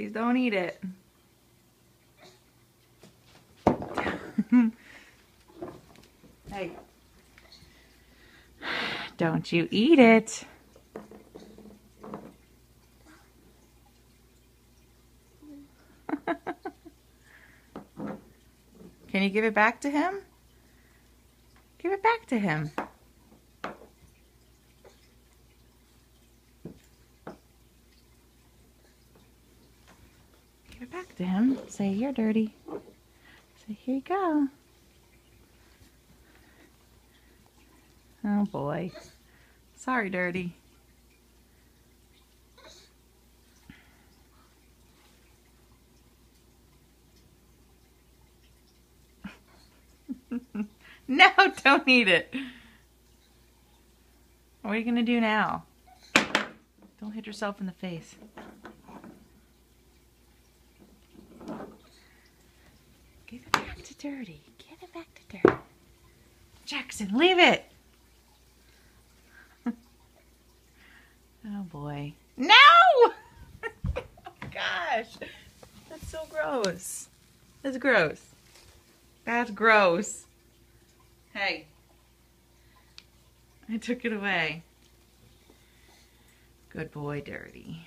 Please don't eat it. Hey. Don't you eat it. Can you give it back to him? Give it back to him. Give it back to him. Say, you're dirty. Say, here you go. Oh boy. Sorry, dirty. No, don't eat it. What are you gonna do now? Don't hit yourself in the face. Give it back to Dirty. Give it back to Dirty. Jackson, leave it. Oh boy. No! Oh gosh. That's so gross. That's gross. That's gross. Hey. I took it away. Good boy, Dirty.